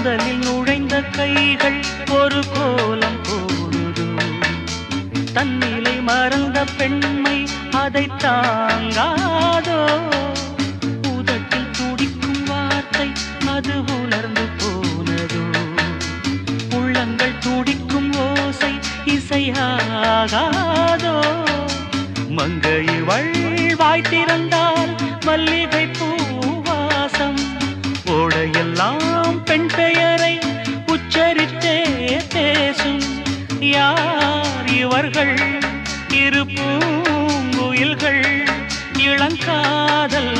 பந்தலில் நுழைந்த கைகள் ஒரு கோலம் போடுதோ தன்னிலை மறந்த பெண்மை அதை தாங்காதோ உதட்டில் துடிக்கும் வார்த்தை அது உலர்ந்து போனதோ உள்ளங்கள் துடிக்கும் ஓசை இசையாகாதோ மங்கை வாய் திறந்தால் மல்லிகை பூவாசம் ஓடையெல்லாம் பெண் பெயரை உச்சரித்தே பேசும் யார் இவர்கள் இரு பூங்குயில்கள் இளங்காதல்